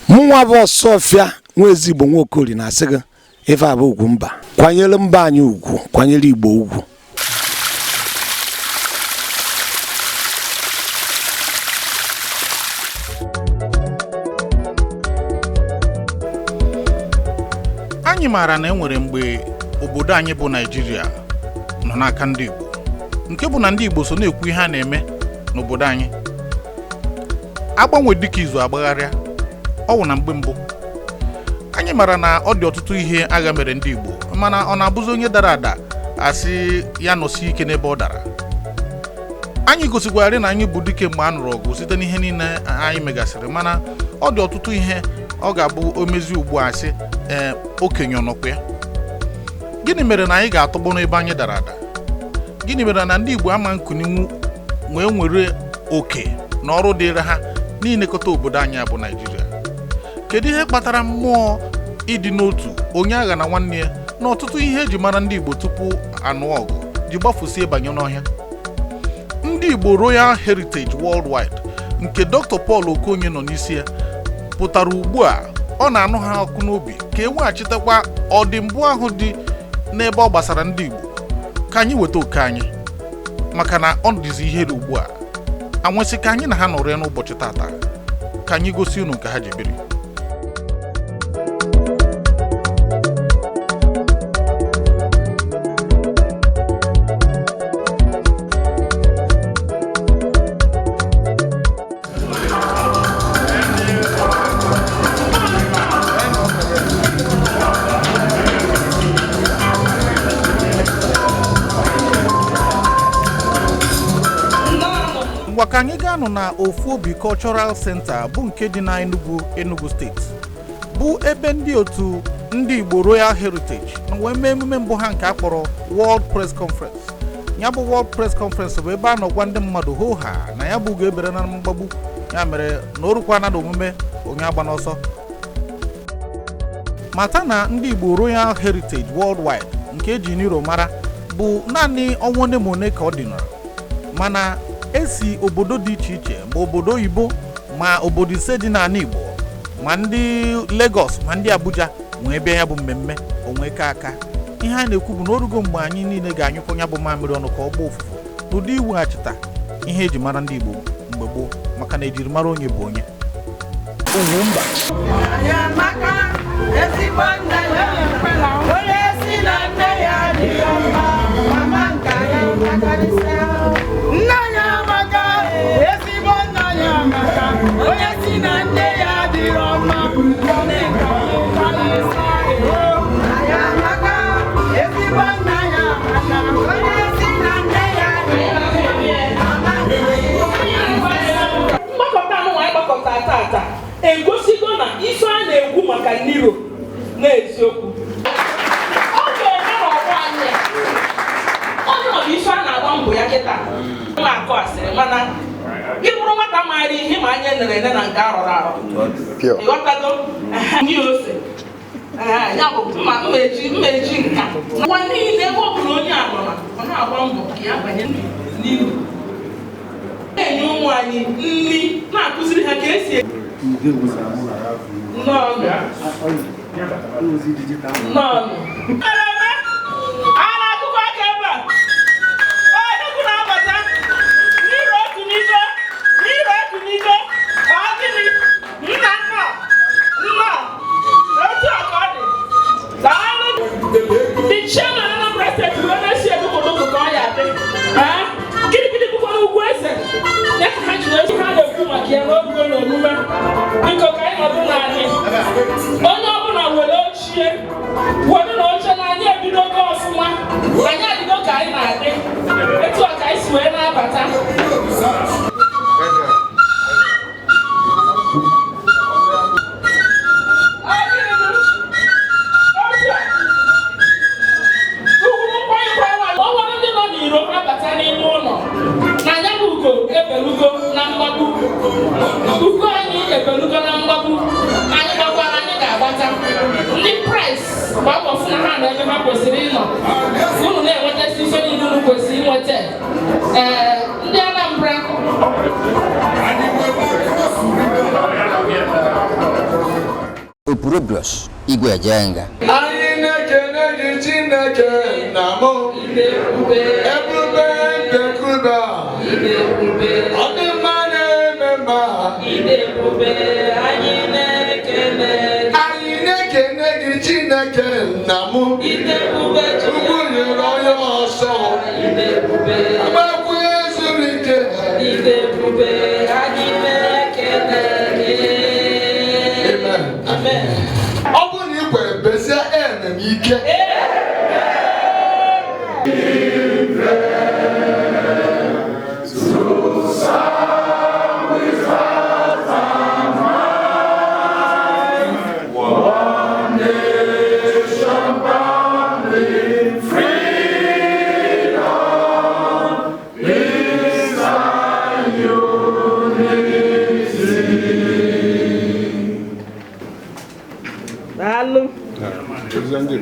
Mwa bo Sofia nwezi Igbo Nwokoli na asịgị ife abụ Ugwumba kwanyere mba anyị ugwu kwanyere Igbo ugwu. Anyị maara na enwere mgbe obodo anyị bụ Naịjirịa nọ n'aka ndị Igbo, nke bụ na ndị Igbo so na-ekwu ihe a na-eme n'obodo anyị. Agbanwe dịka izu agbagharịa, ọ wụ na mgbe mbụ anyị mara na ọ dị ọtụtụ ihe agha mere ndị Igbo, mana ọ na-abụzi onye dara ada asị ya nọsi ike n'ebe ọ dara. Anyị gosikwara na anyị bụ dike mgbe a nụrụ ọgụ site n'ihe niile anyị megasịrị, mana ọ dị ọtụtụ ihe ọ ga-abụ omezi ugbu a sị okenye ọnọkwa ya. Gịnị mere na anyị ga-atọgbọ n'ebe anyị dara ada? Gịnị mere na ndị Igbo ama nkuninwu wee nwere oke na ọrụ dịrị ha n'ilekọta obodo anyị bụ Naịjirịa? Kedu ihe kpatara mmụọ ịdị n'otu onye agha na nwanne ya na ọtụtụ ihe eji mara ndị Igbo tupu anụ ọgụ ji gbafusie banye n'ọhịa? Ndị Igbo Royal Heritage Worldwide nke Dr. Paul Okonye nọ n'isi ya pụtara ugbu a, ọ na-anụ ha ọkụ n'obi ka e weghachitekwa ọdịmbụ ahụ dị n'ebe ọ gbasara ndị Igbo, ka anyị weta oke anyị, maka na ọ dịzi ihere ugbu a. Anwesị ka anyị na ha nọrọ ya n'ụbọchị tata, ka anyị gosi unu ka ha ji biri. Ngwa ka anyị ga-anọ na Ofuobi Cultural Center bụ nke dị na Enugu steeti, bụ ebe ndị otu ndị Igbo Royal Heritage wee mee emume mbụ ha nke a kpọrọ World Press Conference. Ya bụ World Press Conference bụ ebe a nọgwa ndị mmadụ hoo ha na ya bụ ga-ebere na mgbagbu, ya mere na orukwana na omume onye agba n'ọsọ. Mata na ndị Igbo Royal Heritage Worldwide nke eji n'iro mara bụ naanị ọnwa ole ma ole ka ọ dịnara, mana esi obodo dị iche iche ma obodo oyibo ma obodo ise dị n'ala Igbo ma ndị Lagos ma ndị Abuja wee bịa ya bụ mmemme onwe ka aka. Ihe a na-ekwu bụ na orugo mgbe anyị niile ga-anyụkọ ya bụ mamịrị ọnụ ka ọ gbaa ụfụfụ n'ụdị iweghachita ihe eji mara ndị Igbo mgbe gboo, maka na ejiri mara onye bụ onye. Ugwumba egosigo na ife a na-egwu maka Nero n'eziokwu. Oge ọrụ anyị onye ọ bụ ife a na-agba mbọ ya kịta na-akọ asịrị, mana gị bụrụ nwata maara ihe ma anya nere ene na nke arọrọ arọ ịghọtago ndị ose ya bụ mmeji nka nwa niile ebe ọ bụla onye agbara ọ na-agba mbọ ka ya banye n'iru, na-enye ụmụ anyị nri, na-akụziri ha ka esi akụkọ aka ebe a egwu na-abata n'iru otu n'igo ga-abata. Ndị price gbapụ na ha na ebe ha kwesịrị ịnọ unu na-enweta ife niile unu kwesịrị inweta ndị Anambra Opurobios Igwe Ejenga anyị na-ekene gị Chineke na mụ ebube ndekuba ọ dị mma na-eme mma anyị na-ekene gị Chineke na mụ ugwu nyere onye ọsọ agbakwa ezuru ike amen. Ọ bụrụ na ị kwere bezie eme m ike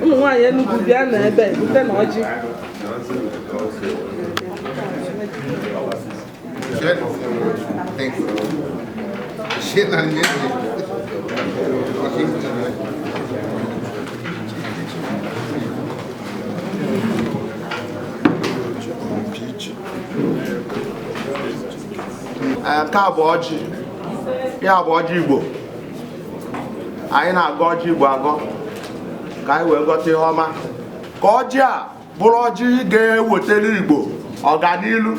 ụmụ nwaanyị Enugu bịa na ebe bute na ọjị nke a bụ ọjị ya bụ ọjị Igbo anyị na-agọ ọjị Igbo agọ ka anyị wee ghọta ihe ọma ka ọjị a bụrụ ọjị ga-ewetara Igbo ọganilu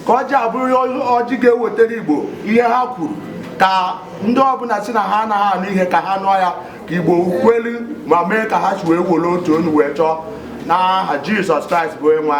ka ọjị a bụrụ ọjị ga-ewetara Igbo ihe ha kwuru ka ndị ọbụla si na ha anaghị anụ ihe ka ha nụọ ya ka Igbo kwelu ma mee ka ha si wee were otu onu wee chọọ n'aha Jizọs Kraịst bụ onye nwe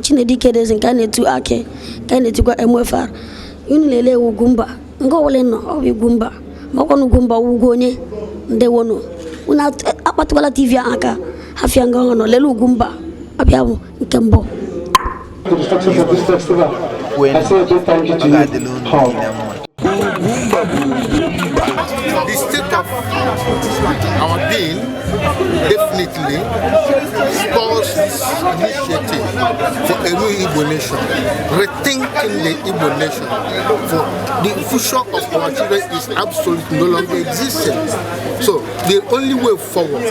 Chinedike Deze nke a na-etu akị ka a na-etikwa MFR unu lele Ugwumba nke ọwụla nọ ọ bụ Ugwumba ma ọkwa na Ugwumba ugwu onye ndewonu unu akpatụkwala TV aka hafịa nga ọ nọ lele Ugwumba abịa bụ nke mbụ The state of our being definitely spurs this initiative for a new Igbo nation, rethinking the Igbo nation. For the future of our children is absolutely no longer existing. So the only way forward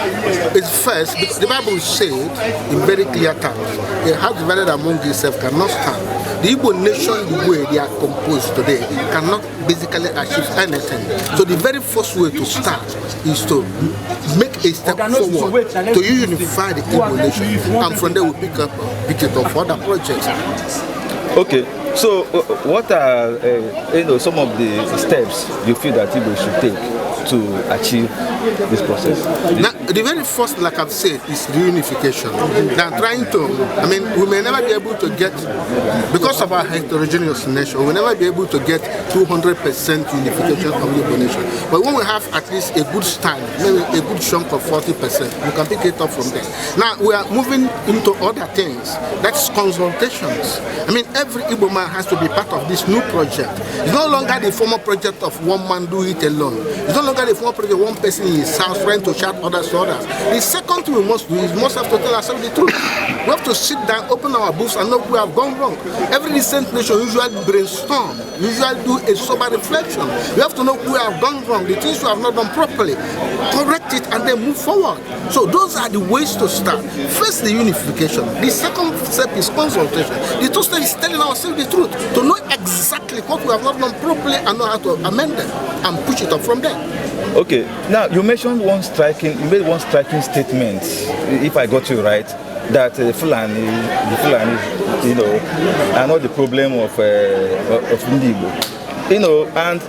is first, because the Bible said in very clear terms, a house divided among itself cannot stand. The Igbo nation, the way they are composed today, cannot basically achieve anything. So the very first way to start is to make a step forward to unify the Igbo nation, and from there we pick it up for other projects. Okay, so what are some of the steps you feel that Igbo should take to achieve this process? Now, the very first, like I've said, is reunification. They are trying to, we may never be able to get, because of our heterogeneous nation, we will never be able to get 200% unification of the Igbo nation. But when we have at least a good stand, maybe a good chunk of 40%, we can pick it up from there. Now, we are moving into other things. That's consultations. Every Igbo man has to be part of this new project. It's no longer the former project of one man do it alone. It's no longer the former project of one person in his house trying to shout others to others. The second thing we must do is we must have to tell ourselves the truth. We have to sit down, open our books, and know we have gone wrong. Every decent nation usually brainstorm, usually do a sober reflection. We have to know we have gone wrong, the things we have not done properly, correct it, and then move forward. So those are the ways to start. First, the unification. The second step is consultation. The third step is telling ourselves the truth, to know exactly what we have not done properly and know how to amend them and push it up from there. Okay, now you mentioned you made one striking statement, if I got you right, that Fulani, you know, are not the problem of Ndigo. You know, and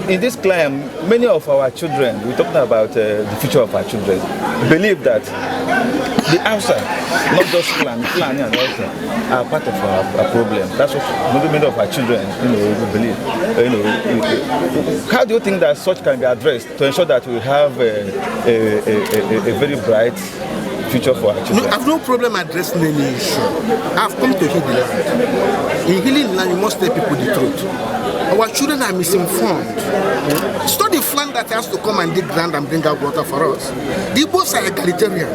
in this climb, many of our children, we're talking about the future of our children, believe that the outside, not just Fulani and also, are part of our problem. That's what many of our children, you know, believe. You know, how do you think that such can be addressed to ensure that we have a very bright future for our children? No, I have no problem addressing any issue. I have come to heal the land. In healing the land, you must tell people the truth. Our children are misinformed. It's not the Fulani that has to come and dig ground and bring out water for us. The Igbos are egalitarian.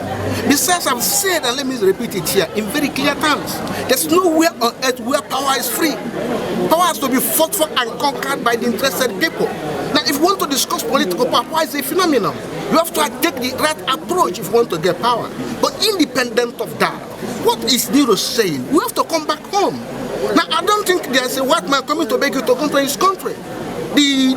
Besides, I've said, and let me repeat it here in very clear terms, there's nowhere on earth where power is free. Power has to be fought for and conquered by the interested people. Now, if you want to discuss political power is a phenomenon. You have to take the right approach if you want to get power. But independent of that, what is Nero saying? We have to come back home. Now, I don't think there's a white man coming to beg you to come to his country. The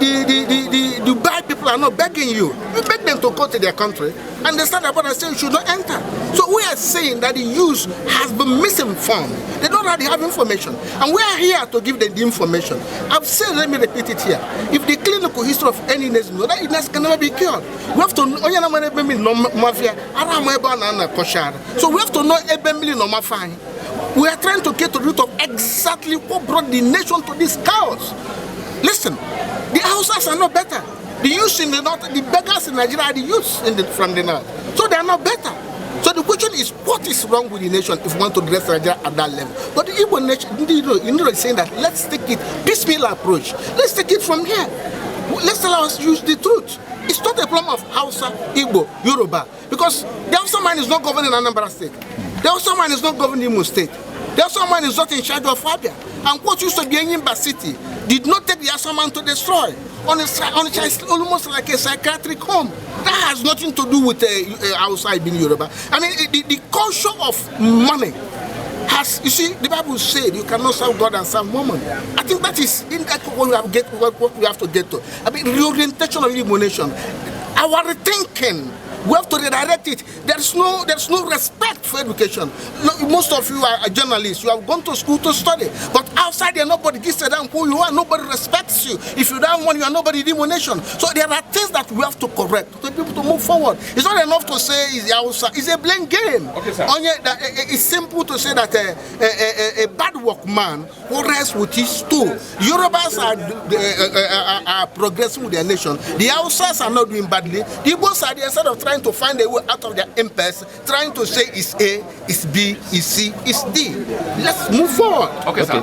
Dubai people are not begging you. You beg them to go to their country, and they start about and say you should not enter. So we are saying that the youth has been misinformed. They don't already have information, and we are here to give them the information. I've said, let me repeat it here. If the clinical history of any illness, that illness can never be cured. We have to know. So we have to know we are trying to get to the root of exactly what brought the nation to this chaos. Listen, the Hausas are not better. The youths in the north, the beggars in Nigeria are the youths from the north. So they are not better. So the question is, what is wrong with the nation if we want to address Nigeria at that level? But the Igbo nation, you know, is saying that let's take it piecemeal approach. Let's take it from here. Let's allow us to use the truth. It's not a problem of Hausa, Igbo, Yoruba, because the Hausa man is not governing Anambra State. The Hausa man is not governing Imo State. The Hausa man is not in charge of Abia. And what used to be in Yimba City did not take the Hausa man to destroy. It's almost like a psychiatric home. That has nothing to do with outside being Yoruba. I mean, the culture of money has, you see, the Bible said you cannot serve God and serve woman. I think that is what we have to get to. I mean, reorientation of Igbo nation. Our thinking, we have to redirect it. There's no respect for education. Most of you are journalists. You have gone to school to study. But outside there, nobody gives a damn who you are. Nobody respects you. If you don't want, you are nobody in the nation. So there are things that we have to correct to be able to move forward. It's not enough to say it's a blame game. Okay, sir. It's simple to say that a bad workman who rests with his tool. Yorubas are progressing with their nation. The Hausas are not doing badly. The Igbos are there, instead of trying to find a way out of their impasse, trying to say it's A, it's B, it's C, it's D. Let's move forward. Okay, sir.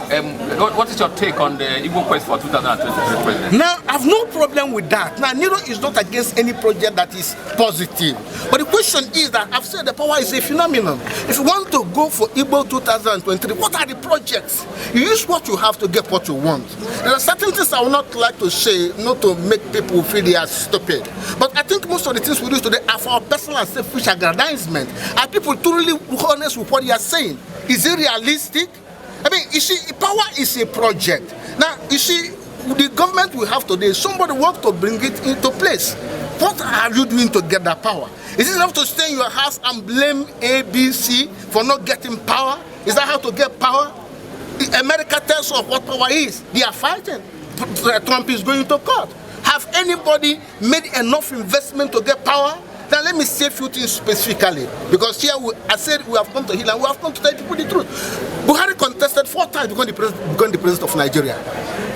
What is your take on the Igbo Quest for 2023 president? Now, I have no problem with that. Now, Nero is not against any project that is positive. But the question is that I've said the power is a phenomenon. If you want to go for Igbo 2023, what are the projects? You use what you have to get what you want. There are certain things I would not like to say, not to make people feel they are stupid. But I think most of the things we do today are for our personal and selfish aggrandizement. Are people truly honest with what they are saying? Is it realistic? I mean, you see, power is a project. Now, you see, the government we have today, somebody wants to bring it into place. What are you doing to get that power? Is it enough to stay in your house and blame A, B, C for not getting power? Is that how to get power? America tells us what power is. They are fighting. Trump is going to court. Have anybody made enough investment to get power? Now let me say a few things specifically, because here I said we have come to heal and we have come to tell people the truth. Buhari contested 4 times to become the president of Nigeria.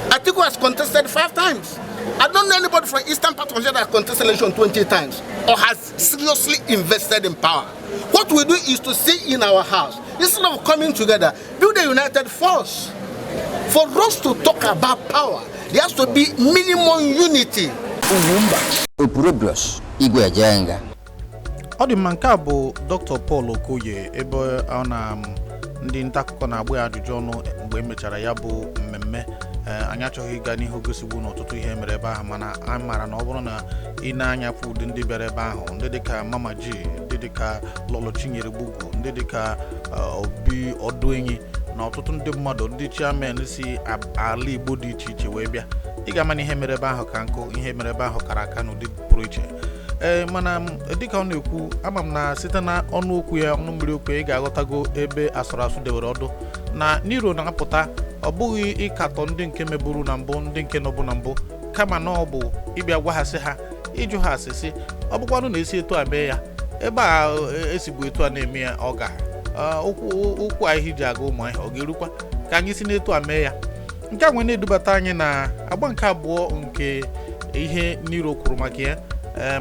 Atiku has contested 5 times. I don't know anybody from Eastern part of Nigeria that has contested election 20 times or has seriously invested in power. What we do is to stay in our house. Instead of coming together, build a united force. For us to talk about power, there has to be minimum unity. ọ dị mma. Nke a bụ Dr. Paul Okoye, ebe ọ na ndị nta akụkọ na-agba ya ajụjụ ọnụ mgbe emechara ya bụ mmemme. Anyị achọghị ịga n'ihu gosigbu n'ọtụtụ ihe mere ebe ahụ, mana anyị mara na ọ bụrụ na ị na-anya fụ ụdị ndị bịara ebe ahụ, ndị dịka Mama G, ndị dịka Lolo Chinyere Gbugwu, ndị dịka Obi Ọdụenyi na ọtụtụ ndị mmadụ, ndị chairman si ala Igbo dị iche iche wee bịa, ị ga-ama na ihe mere ebe ahụ ka nkụ, ihe mere ebe ahụ kara aka n'ụdị pụrụ iche. Mana dịka ọ na-ekwu, ama m na site na ọnụ okwu ya, ọnụ mmiri okwu ya, ị ga-aghọtago ebe asụrụ asụ dewere ọdụ na Nero na-apụta ọ bụghị ịkatọ ndị nke meburu na mbụ, ndị nke nọbụ na mbụ, kama na ọ bụ ịbịa gwaghasị ha, ịjụ ha asịsị, ọ bụkwanụ na-esi etu a mee ya, ebe a esigbu etu a na-eme ya, ọ ga ụkwụ anyị ji aga ụmụ ahịa ọ ga-erukwa ka anyị si n'etu a mee ya. Nke a nwere na-edubata anyị na agba nke abụọ nke ihe Nero kwuru maka ya,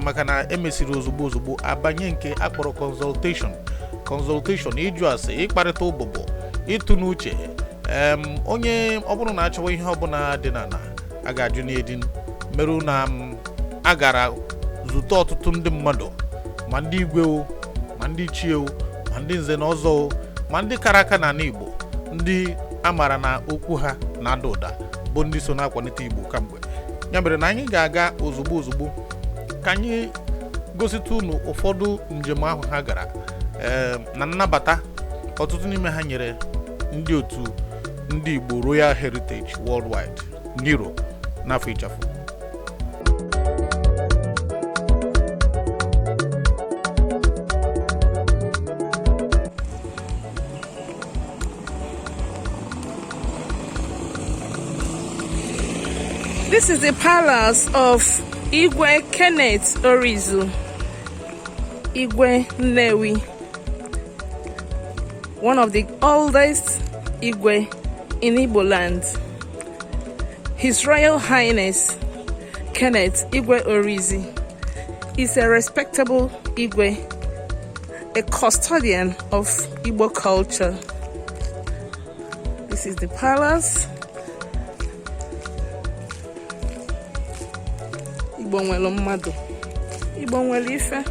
maka na emesiri ozugbo abanye nke akpọrọ consultation, ịjụ ase, ịkparịta ụbụbọ, ịtụ n'uche. Onye ọ bụrụ na achọwa ihe ọbụla dị na a ga-ajụ n'edin merụ na a gara zute ọtụtụ ndị mmadụ, ma ndị igwe o, ma ndị ichie o, ma ndị nze na ọzọ o, ma ndị kara aka n'ala Igbo, ndị a maara na okwu ha na-ada ụda, bụ ndị so na-akwalite Igbo kamgbe. Ya mere na anyị ga-aga ozugbo ka anyị gosite unu ụfọdụ njem ahụ ha gara, na nnabata ọtụtụ n'ime ha nyere ndị otu ndị Igbo Royal Heritage Worldwide Nero n'afọ ịchafụ. This is the palace of Igwe Kenneth Orizu, Igwe Nnewi, one of the oldest Igwe in Igbo land. His Royal Highness Kenneth Igwe Orizi is a respectable Igwe, a custodian of Igbo culture. This is the palace. Igbo nwere mmadụ, Igbo nwere ife.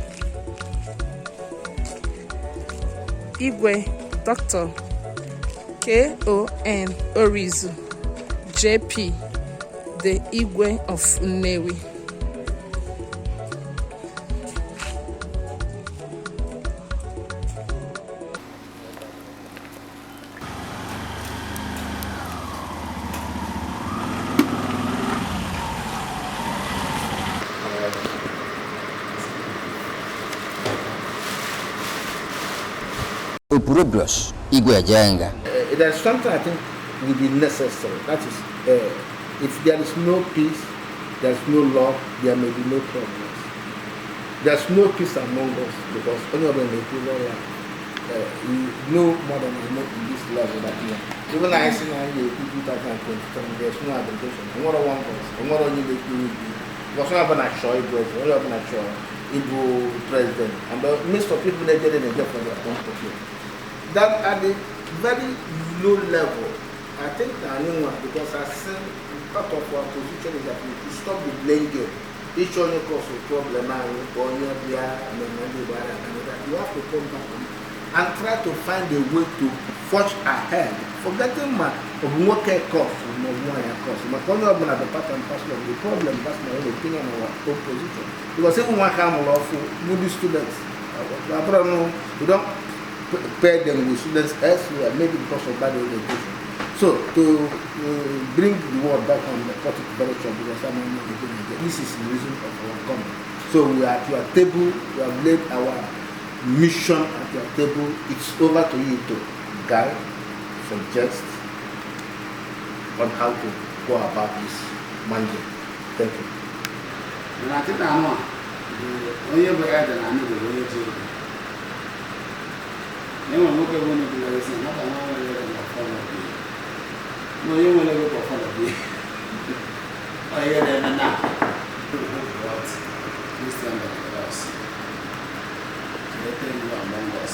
Igwe Dr. K.O.N. Orizu, JP, the Igwe of Nnewi. Opurobios, Igwe Ajenga. There's something I think will be necessary. That is, if there is no peace, there's no love, there may be no progress. There's no peace among us because only of them may be loyal. You know more than I know in this level that you are. Even I see now in 2020, there's no application. I'm not one person. I'm not only the because I'm not sure it was, I'm not sure Igbo president. And the midst of people they get in a for their own country. That at the very low level, I think because I see part of our position is that we should stop the blame game. Each one cause a problem and you have to come back and try to find a way to forge ahead. Forgetting my worker cost, my cost. My problem at the part and parcel of the problem, that's my own opinion on our own position. Because even one come lawful, maybe students, we don't pair them with students elsewhere, maybe because of bad education. So to bring the world back on the topic direction, because this is the reason of our coming. So we are at your table, we have laid our mission at your table. It's over to you to guide, suggest on how to go about this mandate. Thank you. And I think I know. You want to look at one of the lessons, not another level of follow. No, you want to look at follow. Oh, yeah, then now. What? Please stand up with us. Let them go among us.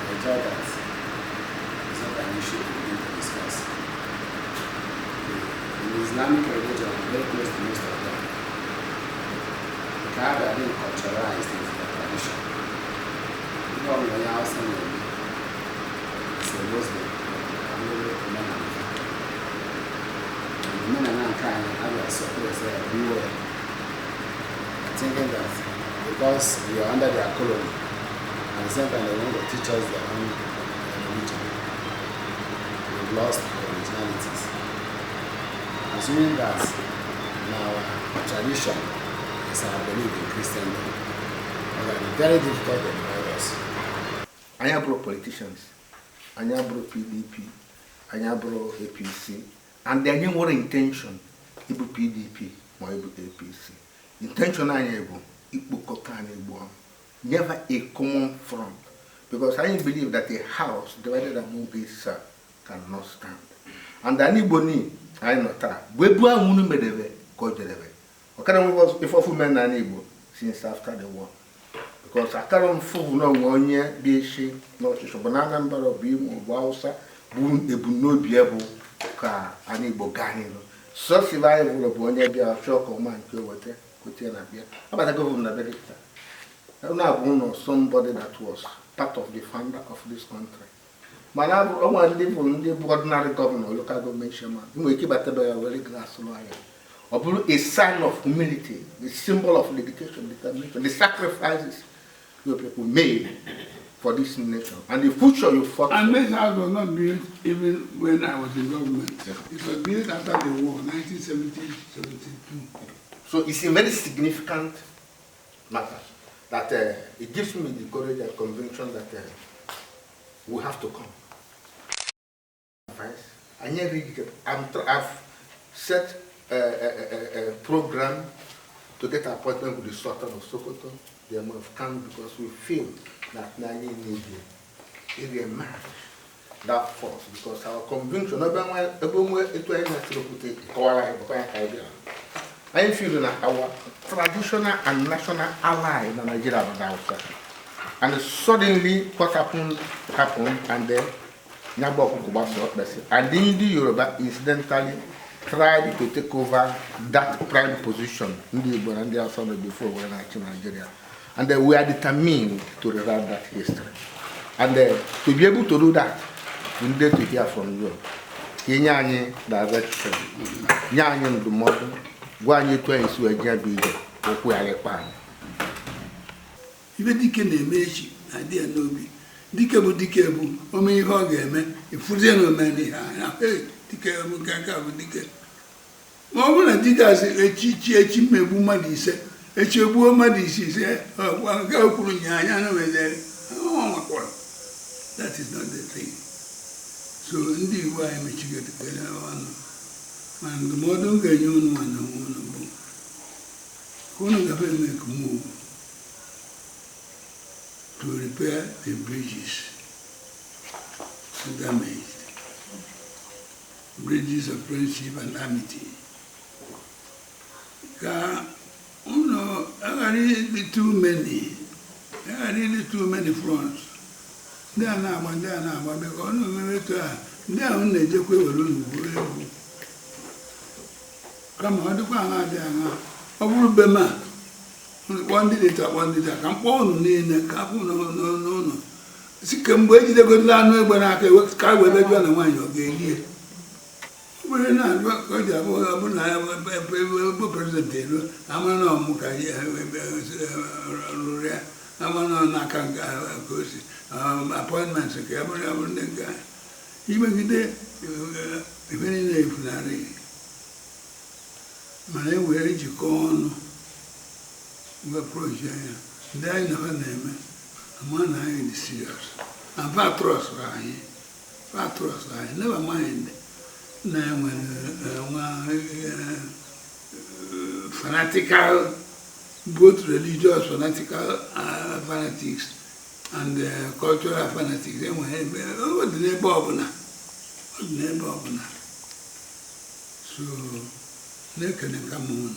I thought that it's not an issue we need to discuss. In Islamic religion, I'm very close to most of them. have been culturalized into the tradition. Even when you're outside, it's a Muslim. The men are not kind of have a surprise everywhere. Thinking that because we are under their colony, at the same time they want to teach us their own religion. We've lost our originalities. Assuming that in our tradition is our belief in Christendom, it will be very difficult to divide us. I brought politicians, I brought PDP, I brought APC, and they have more intention to PDP or APC. Intention I have never a common front, because I believe that a house divided among these cannot stand. And anybody I know that Webua Munu Medeve, Kodeve. Okay, was if of men are able since after the war. Because I can't fool no 1 year, be she, not a banana number of beam or Wausa, boon, a no be able car, unable Ganino. So survival of 1 year be a shock of man, Cote, Cotiana. About the government of I now know somebody that was part of the founder of this country. Man, I want to live on the ordinary governor, local government chairman. You will keep at a very glass lawyer. Or a sign of humility, the symbol of dedication, determination, the sacrifices your people made for this nation, and the future you fought. And this house was not built even when I was in government. Yeah. It was built after the war, 1970-72. So it's a very significant matter that it gives me the courage and conviction that we have to come. I've set a program to get an appointment with the Sultan of Sokoto, the Imam of Kano, because we feel that Nani needs to reemerge that force, because our conviction, I feel that our traditional and national ally in Nigeria was outside. And suddenly what happened, and then and the Yoruba incidentally tried to take over that prime position in the Burundian Assembly before we were in Nigeria. And we are determined to rewrite that history. And to be able to do that, we need to hear from you. Kenyani direction, Nyanyan the model, Guanyi to ensure a Jabi, Okuarepan. Even Dike Nemechi, I dear Nobi. Dikebu Dikebu, Omi Hogame, if Fuzeno Mani, Dikebu Kakabu Dike. Mona Dikas, a chichi Mebumadi said, a Chebu Madisi said, one girl pulling Yana was there. Oh, that is not the thing. So, indeed, why am I to get one? And the modern Gayon one, couldn't make a move to repair the bridges damaged, bridges of friendship and amity. I really too many fronts. They are now, because they are on the Jacques. Come on, the Bama, Bema. One did it, come on, no. See, come wait, they go down when I can work sky with everyone and one you're getting. We're not going to have a president. I'm on Mukaya, I'm on Nakanga, appointments, a guy. Even today, even in the Funari, my name where you go. We approach here. They never name it. I'm one eye in the serious. I'm patros, never mind. Now, fanatical, both religious fanatical fanatics and cultural fanatics. What the neighbor of now? So, they can come on.